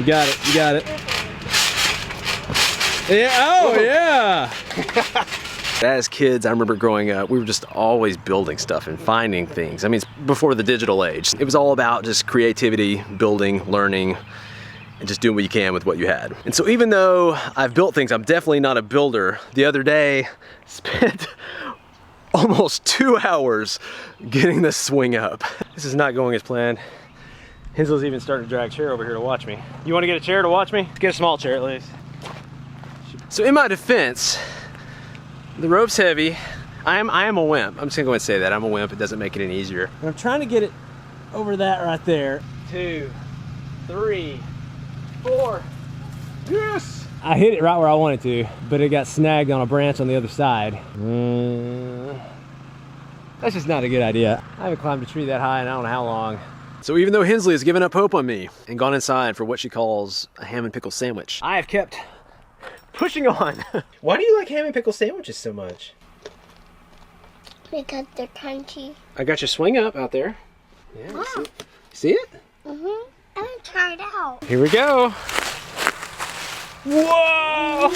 got it. You got it. Yeah. Oh, yeah. As kids, I remember growing up, we were just always building stuff and finding things. I mean, it's before the digital age. It was all about just creativity, building, learning, and just doing what you can with what you had. And so even though I've built things, I'm definitely not a builder. The other day, spent almost 2 hours getting this swing up. This is not going as planned. Hensley's even starting to drag a chair over here to watch me. You want to get a chair to watch me? Get a small chair at least. So in my defense, the rope's heavy. I am a wimp. I'm just gonna go ahead and say that. I'm a wimp. It doesn't make it any easier. I'm trying to get it over that right there. 2, 3, 4. Yes! I hit it right where I wanted to, but it got snagged on a branch on the other side. That's just not a good idea. I haven't climbed a tree that high in I don't know how long. So even though Hensley has given up hope on me and gone inside for what she calls a ham and pickle sandwich, I have kept pushing on. Why do you like ham and pickle sandwiches so much? Because they're crunchy. I got your swing up out there. Yeah, wow. See it? Mm-hmm. I'm gonna try it out. Here we go. Whoa!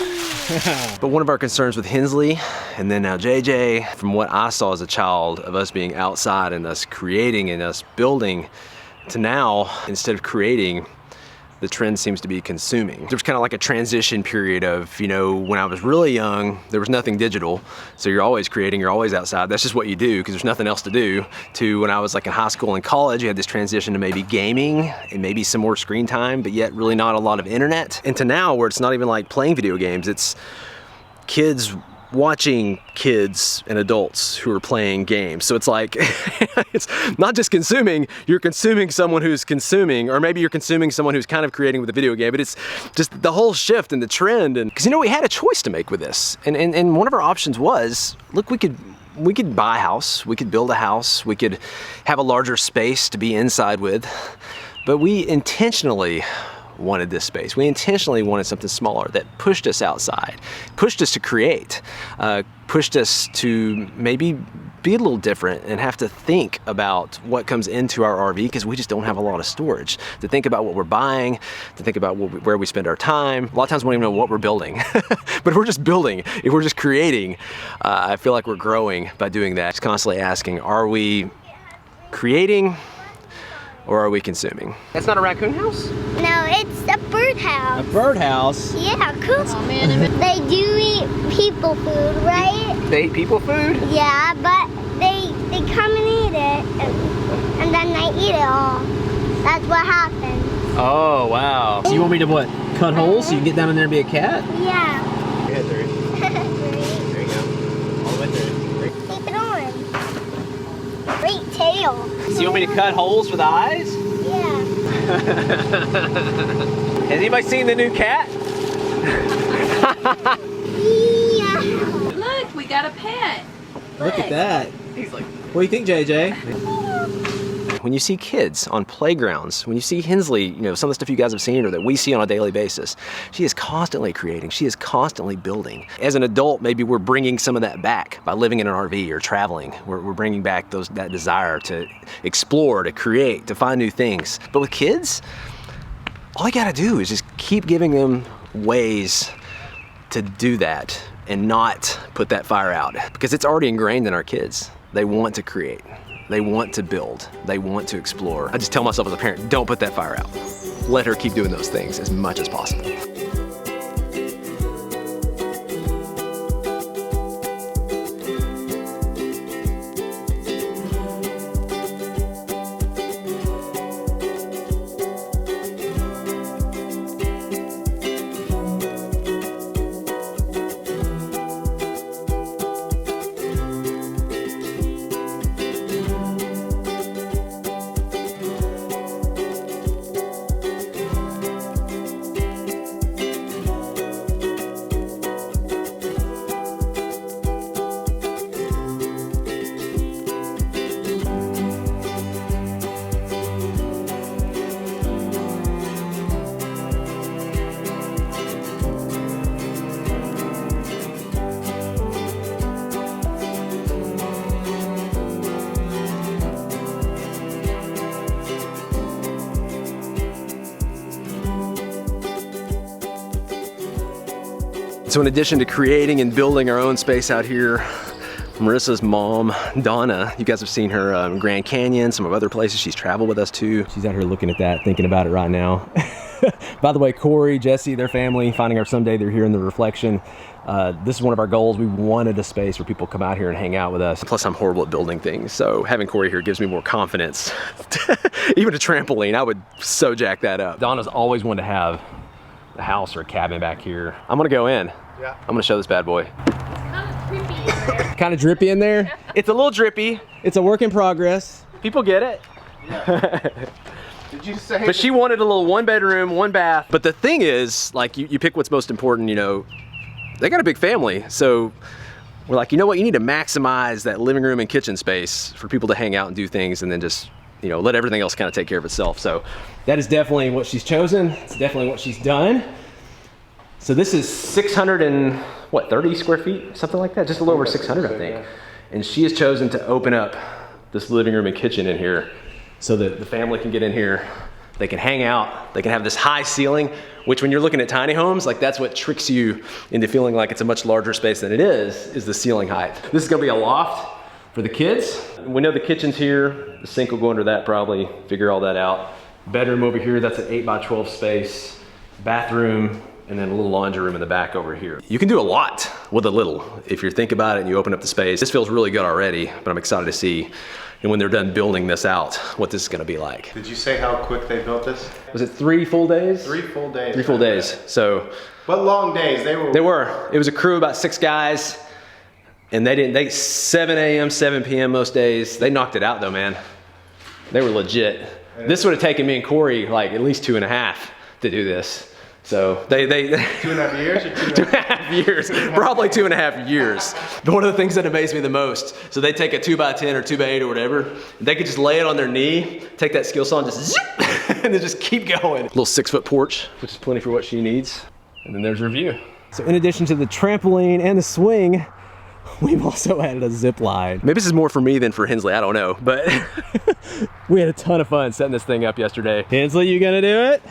But one of our concerns with Hensley, and then now JJ, from what I saw as a child of us being outside and us creating and us building, to now, instead of creating, the trend seems to be consuming. There's kind of like a transition period of, you know, when I was really young, there was nothing digital. So you're always creating, you're always outside. That's just what you do because there's nothing else to do. To when I was like in high school and college, you had this transition to maybe gaming and maybe some more screen time, but yet really not a lot of internet. And to now where it's not even like playing video games, it's kids watching kids and adults who are playing games. So it's like, it's not just consuming, you're consuming someone who's consuming, or maybe you're consuming someone who's kind of creating with a video game, but it's just the whole shift and the trend. And because, you know, we had a choice to make with this. And one of our options was, look, we could buy a house, we could build a house, we could have a larger space to be inside with, but we intentionally wanted this space. We intentionally wanted something smaller that pushed us outside, pushed us to create, pushed us to maybe be a little different and have to think about what comes into our RV because we just don't have a lot of storage. To think about what we're buying, to think about where we spend our time. A lot of times we don't even know what we're building. But if we're just building, if we're just creating, I feel like we're growing by doing that. Just constantly asking, are we creating or are we consuming? That's not a raccoon house? No, it's a birdhouse. A birdhouse? Yeah, cool. Oh, man. They do eat people food, right? They eat people food? Yeah, but they come and eat it, and then they eat it all. That's what happens. Oh, wow. So you want me to what? Cut holes so you can get down in there and be a cat? Yeah. Go ahead, there you go. All the way through. Keep it on. Great tail. So you want me to cut holes for the eyes? Yeah. Has anybody seen the new cat? Yeah. Look, we got a pet. Look at that. He's like, What do you think, JJ? when you see kids on playgrounds, when you see Hensley, you know, some of the stuff you guys have seen or that we see on a daily basis, she is constantly creating, she is constantly building. As an adult, maybe we're bringing some of that back by living in an RV or traveling. We're bringing back that desire to explore, to create, to find new things. But with kids, all you gotta do is just keep giving them ways to do that and not put that fire out, because it's already ingrained in our kids. They want to create. They want to build. They want to explore. I just tell myself as a parent, don't put that fire out. Let her keep doing those things as much as possible. So in addition to creating and building our own space out here, Marissa's mom, Donna, you guys have seen her in Grand Canyon, some of other places she's traveled with us to. She's out here looking at that, thinking about it right now. By the way, Corey, Jesse, their family, finding our someday, they're here in the reflection. This is one of our goals. We wanted a space where people come out here and hang out with us. Plus, I'm horrible at building things, so having Corey here gives me more confidence. Even a trampoline, I would so jack that up. Donna's always wanted to have a house or a cabin back here. I'm gonna go in. Yeah. I'm gonna show this bad boy. Kind of drippy in there. It's a little drippy. It's a work in progress. People get it. Yeah. Did you say? But she wanted a little 1-bedroom, 1 bath. But the thing is, like, you pick what's most important, you know. They got a big family, so we're like, you know what, you need to maximize that living room and kitchen space for people to hang out and do things, and then just, you know, let everything else kind of take care of itself. So that is definitely what she's chosen. It's definitely what she's done. So this is 630 square feet, something like that, just a little over 600, I think. And she has chosen to open up this living room and kitchen in here so that the family can get in here. They can hang out, they can have this high ceiling, which when you're looking at tiny homes, like that's what tricks you into feeling like it's a much larger space than it is the ceiling height. This is gonna be a loft for the kids. We know the kitchen's here, the sink will go under that probably, figure all that out. Bedroom over here, that's an 8x12 space. Bathroom, and then a little laundry room in the back over here. You can do a lot with a little. If you think about it and you open up the space, this feels really good already, but I'm excited to see, and when they're done building this out, what this is gonna be like. Did you say how quick they built this? Was it 3 full days? 3 full days. 3 full days. So. What long days? They were. It was a crew of about 6 guys, and they 7 a.m., 7 p.m. most days. They knocked it out though, man. They were legit. This would have taken me and Corey like at least 2.5 to do this. So they 2.5 years or 2.5 years, probably 2.5 years. But one of the things that amazed me the most, so they take a 2x10 or 2x8 or whatever, they could just lay it on their knee, take that skill saw and just zip, and then just keep going. Little 6-foot porch, which is plenty for what she needs. And then there's her view. So in addition to the trampoline and the swing, we've also added a zip line. Maybe this is more for me than for Hensley, I don't know, but. We had a ton of fun setting this thing up yesterday. Hensley, you gonna do it?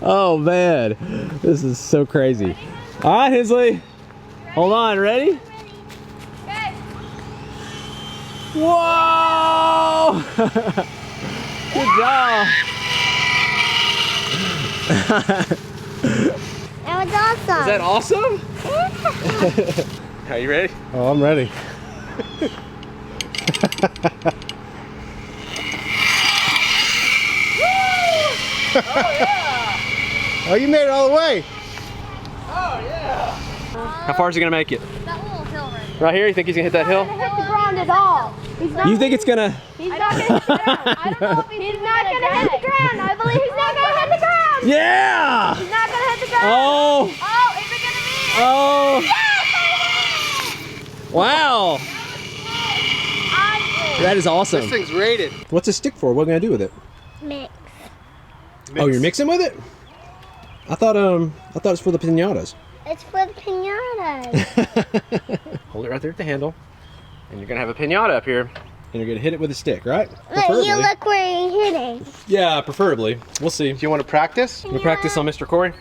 Oh man, this is so crazy. All right, Hensley, hold on, ready? Okay. Whoa! Good job. That was awesome. Is that awesome? Yeah. Are you ready? Oh, I'm ready. Oh yeah! Oh, you made it all the way. Oh yeah! How far is he gonna make it? That little hill right Right here? You think he's gonna hit that hill? hit the ground at all. He's not, You think it's gonna? he's not gonna hit the ground. I don't know if he's not gonna hit the ground. I believe he's not gonna hit the ground. Yeah! He's not gonna hit the ground. Oh! Oh, is it gonna be? Oh! Yes, Wow! I That is awesome. This thing's rated. What's a stick for? What are we gonna do with it? did. Mix. Oh, you're mixing with it? I thought it was for the pinatas. It's for the pinatas. Hold it right there at the handle. And you're gonna have a pinata up here. And you're gonna hit it with a stick, right? Look, you look where you're hitting. Yeah, preferably. We'll see. Do you want to practice? You practice on Mr. Corey?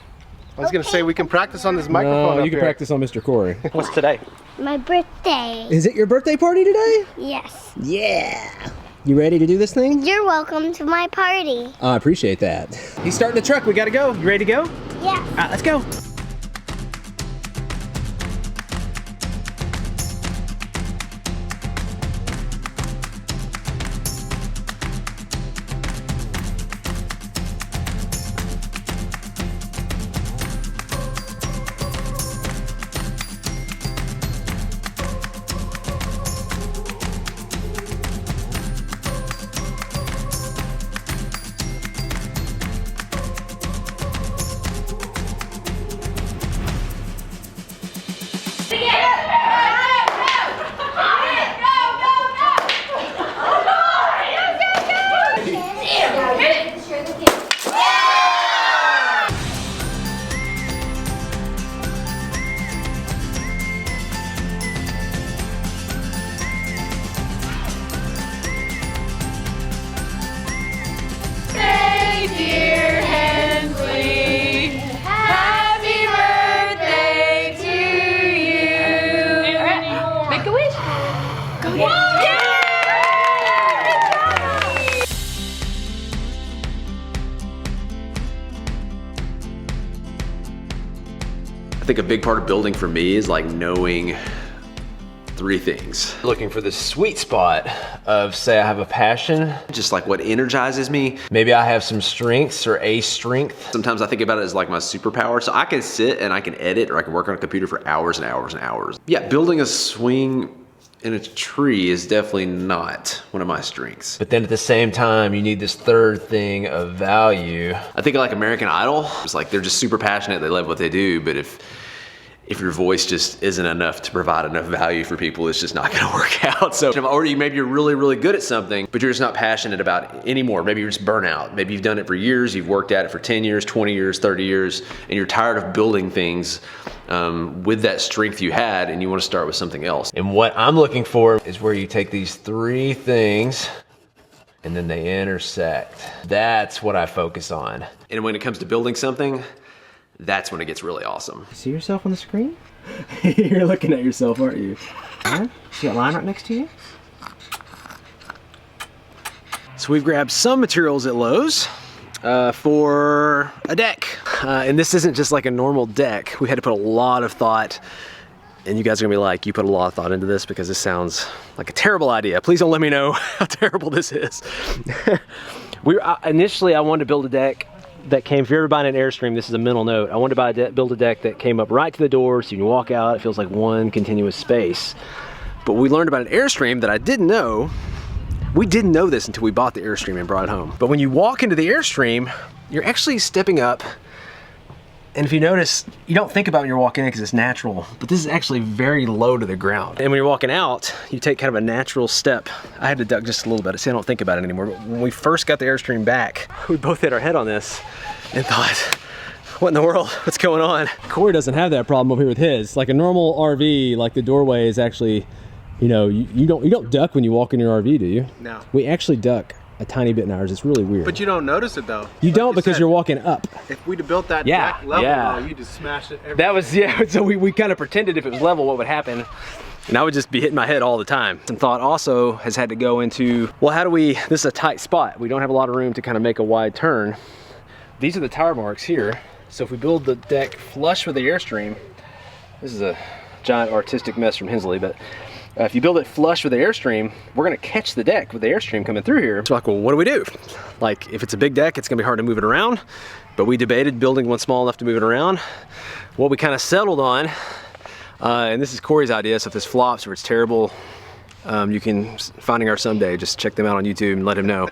I was gonna say we can practice on this microphone. No, up you can here. practice on Mr. Corey. What's today? My birthday. Is it your birthday party today? Yes. Yeah. You ready to do this thing? You're welcome to my party. I appreciate that. He's starting the truck. We gotta go. You ready to go? Yes. All right, let's go. I think a big part of building for me is like knowing 3 things. Looking for the sweet spot of, say I have a passion, just like what energizes me. Maybe I have some strengths or a strength. Sometimes I think about it as like my superpower. So I can sit and I can edit or I can work on a computer for hours and hours and hours. Yeah, building a swing in a tree is definitely not one of my strengths. But then at the same time, you need this third thing of value. I think like American Idol, it's like they're just super passionate, they love what they do, but if your voice just isn't enough to provide enough value for people, it's just not gonna work out. So, or maybe you're really, really good at something, but you're just not passionate about it anymore. Maybe you're just burnout. Maybe you've done it for years, you've worked at it for 10 years, 20 years, 30 years, and you're tired of building things with that strength you had, and you wanna start with something else. And what I'm looking for is where you take these 3 things and then they intersect. That's what I focus on. And when it comes to building something, that's when it gets really awesome. See yourself on the screen? You're looking at yourself, aren't you? Huh? See that line right next to you? So we've grabbed some materials at Lowe's for a deck. And this isn't just like a normal deck. We had to put a lot of thought, and you guys are gonna be like, you put a lot of thought into this because this sounds like a terrible idea. Please don't let me know how terrible this is. Initially I wanted to build a deck that came, if you're ever buying an Airstream, this is a mental note. I wanted to build a deck that came up right to the door so you can walk out, it feels like one continuous space. But we learned about an Airstream that I didn't know. We didn't know this until we bought the Airstream and brought it home. But when you walk into the Airstream, you're actually stepping up. And if you notice, you don't think about when you're walking in because it's natural, but this is actually very low to the ground. And when you're walking out, you take kind of a natural step. I had to duck just a little bit. See, I don't think about it anymore. But when we first got the Airstream back, we both hit our head on this and thought, what in the world? What's going on? Corey doesn't have that problem over here with his. Like a normal RV, like the doorway is actually, you know, you don't duck when you walk in your RV, do you? No. We actually duck a tiny bit in ours. It's really weird. But you don't notice it though. You don't because you're walking up. If we'd have built that deck level, you just smash it every That was, yeah, so we kind of pretended if it was level what would happen. And I would just be hitting my head all the time. Some thought also has had to go into, well, how do we, this is a tight spot. We don't have a lot of room to kind of make a wide turn. These are the tire marks here. So if we build the deck flush with the Airstream, this is a giant artistic mess from Hensley, but if you build it flush with the Airstream, we're gonna catch the deck with the Airstream coming through here. So like, well, what do we do? Like, if it's a big deck, it's gonna be hard to move it around, but we debated building one small enough to move it around. What we kind of settled on, and this is Corey's idea, so if this flops or it's terrible, you can, Finding Our Someday, just check them out on YouTube and let him know.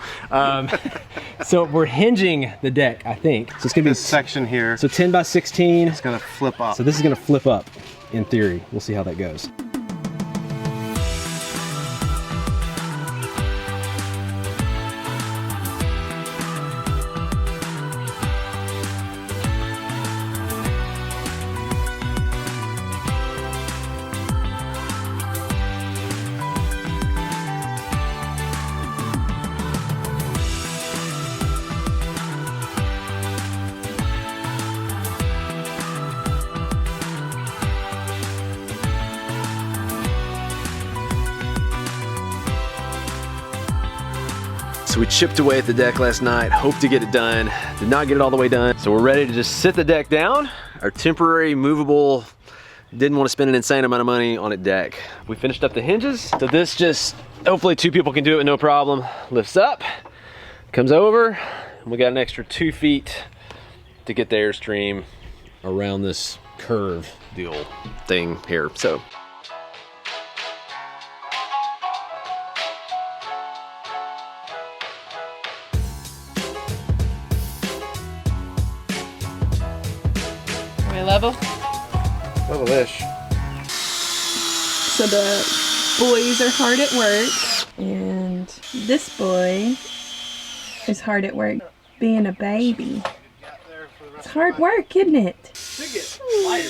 So we're hinging the deck, I think. So it's gonna be this section here. So 10 by 16. It's gonna flip up. So this is gonna flip up, in theory. We'll see how that goes. So we chipped away at the deck last night, hoped to get it done, did not get it all the way done. So we're ready to just sit the deck down. Our temporary movable, didn't want to spend an insane amount of money on a deck. We finished up the hinges. So this just, hopefully 2 people can do it with no problem. Lifts up, comes over, and we got an extra 2 feet to get the Airstream around this curve deal thing here. So. Level? Level-ish. So the boys are hard at work, and this boy is hard at work being a baby. It's hard work, isn't it? Should get lighter.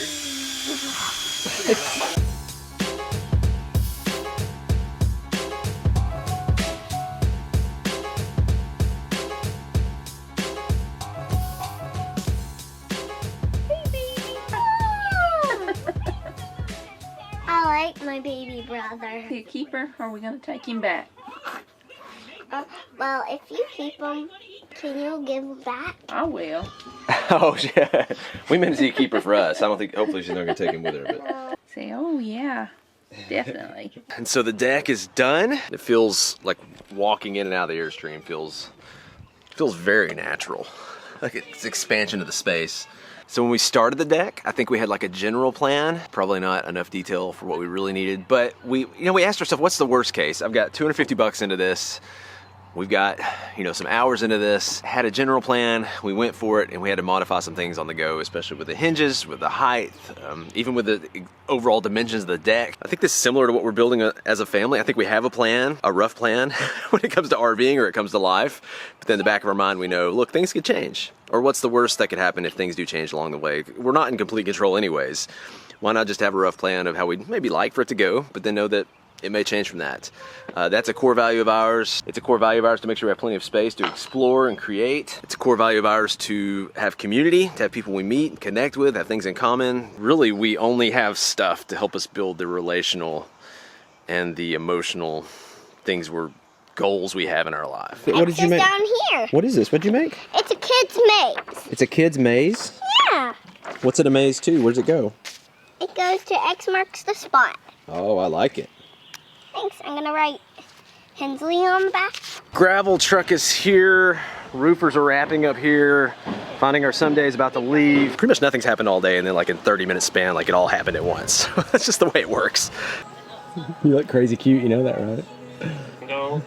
I like my baby. baby brother. Is he a keeper, or are we going to take him back? Well, if you keep him, can you give him back? I will. Oh, yeah. We meant to see a keeper for us. I don't think, hopefully she's not going to take him with her. But. Say, oh yeah, definitely. And so the deck is done. It feels like walking in and out of the Airstream feels very natural. Like it's expansion of the space. So when we started the deck, I think we had like a general plan, probably not enough detail for what we really needed, but we asked ourselves, what's the worst case? I've got $250 into this. We've got, some hours into this, had a general plan, we went for it, and we had to modify some things on the go, especially with the hinges, with the height, even with the overall dimensions of the deck. I think this is similar to what we're building as a family. I think we have a plan, a rough plan, when it comes to RVing or it comes to life, but then in the back of our mind we know, look, things could change. Or what's the worst that could happen if things do change along the way? We're not in complete control anyways. Why not just have a rough plan of how we'd maybe like for it to go, but then know that it may change from that. That's a core value of ours. It's a core value of ours to make sure we have plenty of space to explore and create. It's a core value of ours to have community, to have people we meet and connect with, have things in common. Really, we only have stuff to help us build the relational and the emotional goals we have in our life. What did you make? Down here. What is this? What'd you make? It's a kid's maze. It's a kid's maze? Yeah. What's it a maze to? Where does it go? It goes to X marks the spot. Oh, I like it. Thanks. I'm gonna write Hensley on the back. Gravel truck is here. Roofers are wrapping up here. Finding our someday is about to leave. Pretty much nothing's happened all day, and then like in 30-minute span, like it all happened at once. That's just the way it works. You look crazy cute, you know that, right? No.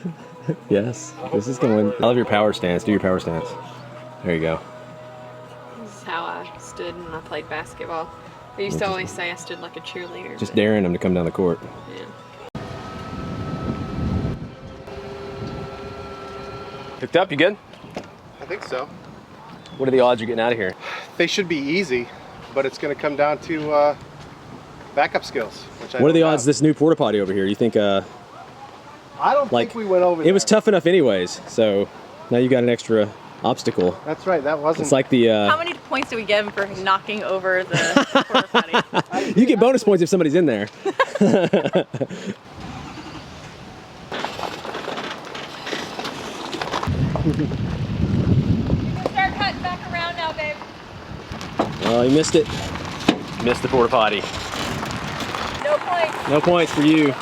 Yes. This is going. I love your power stance. Do your power stance. There you go. This is how I stood when I played basketball. I used to always say I stood like a cheerleader. Just daring them to come down the court. Yeah. Hooked up, you good? I think so. What are the odds you're getting out of here? They should be easy, but it's going to come down to backup skills. Which What are the odds this new porta potty over here? You think I don't think we went over it was tough enough anyways, so now you got an extra obstacle. That's right, that wasn't. It's like the How many points do we give him for knocking over the porta potty? you get bonus points if somebody's in there. You can start cutting back around now, babe. Oh, you missed it. Missed the porta potty. No points. No points for you.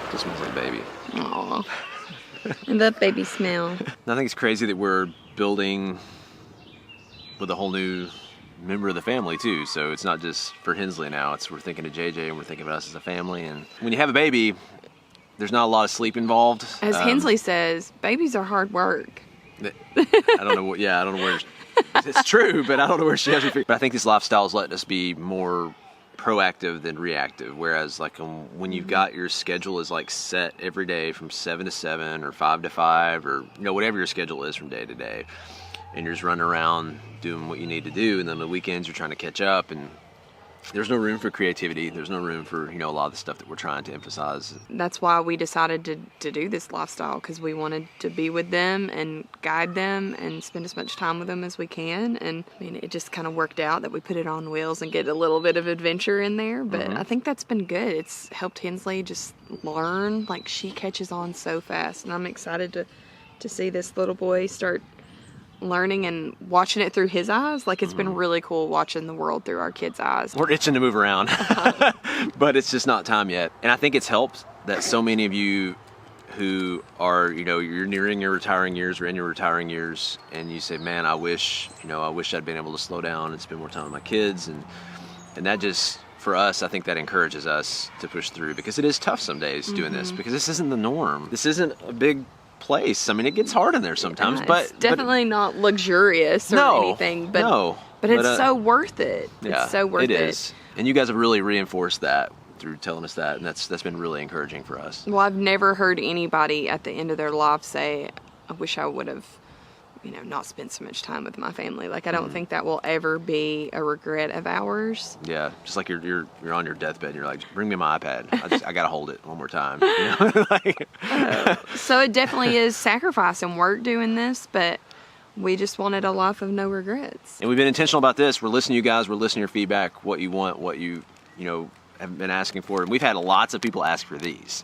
Just smells like baby. Aww. I love baby smell. I think it's crazy that we're building with a whole new member of the family too. So it's not just for Hensley now. We're thinking of JJ and we're thinking of us as a family. And when you have a baby, there's not a lot of sleep involved. As Hensley says, babies are hard work. I don't know. I don't know where. It's true, but I don't know where she has her feet. But I think this lifestyle is letting us be more proactive than reactive. Whereas like when you've got your schedule is like set every day from 7 to 7 or 5 to 5 or whatever your schedule is from day to day, and you're just running around doing what you need to do, and then the weekends you're trying to catch up, and there's no room for creativity. There's no room for a lot of the stuff that we're trying to emphasize. That's why we decided to do this lifestyle, because we wanted to be with them and guide them and spend as much time with them as we can. And I mean, it just kind of worked out that we put it on wheels and get a little bit of adventure in there. But I think that's been good. It's helped Hensley just learn. Like, she catches on so fast, and I'm excited to see this little boy start learning and watching it through his eyes. Like, it's been really cool watching the world through our kids' eyes. We're itching to move around, but it's just not time yet. And I think it's helped that so many of you who are, you're nearing your retiring years or in your retiring years, and you say, man, I wish I'd been able to slow down and spend more time with my kids. And that just, for us, I think that encourages us to push through, because it is tough some days doing this, because this isn't the norm. This isn't a big place. I mean, it gets hard in there sometimes, but it's definitely not luxurious or anything. But it's so worth it. It's so worth it. It is, and you guys have really reinforced that through telling us that, and that's been really encouraging for us. Well, I've never heard anybody at the end of their life say, "I wish I would have, not spent so much time with my family." Like, I don't think that will ever be a regret of ours. Yeah, just like you're on your deathbed and you're like, bring me my iPad. I gotta hold it one more time. So it definitely is sacrifice and work doing this, but we just wanted a life of no regrets. And we've been intentional about this. We're listening to you guys. We're listening to your feedback, what you want, what you know, have been asking for. And we've had lots of people ask for these.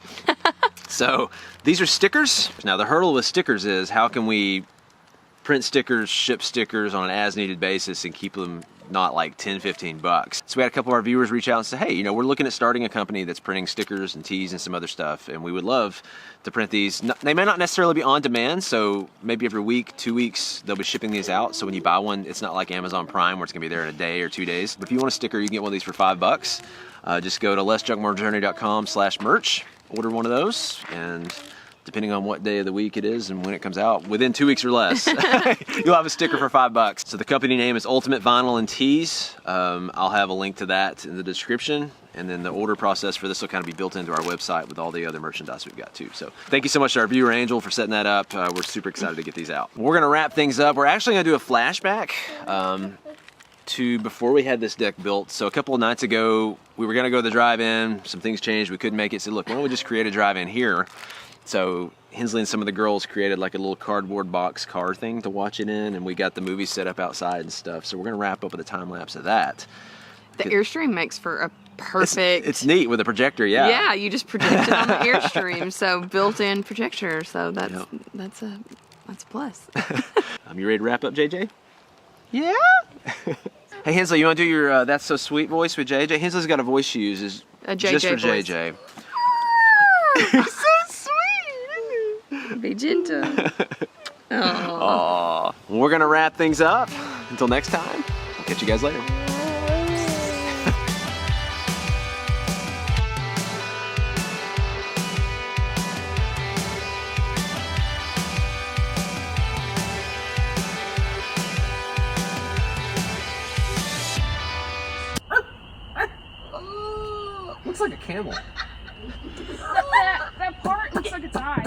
So these are stickers. Now the hurdle with stickers is how can we print stickers, ship stickers on an as-needed basis and keep them not like 10, 15 bucks. So we had a couple of our viewers reach out and say, hey, you know, we're looking at starting a company that's printing stickers and tees and some other stuff, and we would love to print these. They may not necessarily be on demand, so maybe every week, 2 weeks, they'll be shipping these out. So when you buy one, it's not like Amazon Prime where it's gonna be there in a day or 2 days. But if you want a sticker, you can get one of these for $5. Just go to lessjunkmorejourney.com/merch, order one of those, and depending on what day of the week it is and when it comes out, within 2 weeks or less, you'll have a sticker for $5. So the company name is Ultimate Vinyl and Tees. I'll have a link to that in the description. And then the order process for this will kind of be built into our website with all the other merchandise we've got too. So thank you so much to our viewer Angel for setting that up. We're super excited to get these out. We're gonna wrap things up. We're actually gonna do a flashback to before we had this deck built. So a couple of nights ago, we were gonna go to the drive-in. Some things changed, we couldn't make it. So look, why don't we just create a drive-in here? So Hensley and some of the girls created like a little cardboard box car thing to watch it in, and we got the movie set up outside and stuff. So we're gonna wrap up with a time lapse of that. The Airstream makes for a perfect... It's neat with a projector, yeah. Yeah, you just project it on the Airstream, so built-in projector. So that's a plus. You ready to wrap up, JJ? Yeah. Hey Hensley, you want to do your "That's So Sweet" voice with JJ? Hensley's got a voice she uses A JJ just for voice. JJ. So sweet. Be gentle. Aww. We're gonna wrap things up. Until next time, I'll catch you guys later. Looks like a camel. That part looks like it's eye.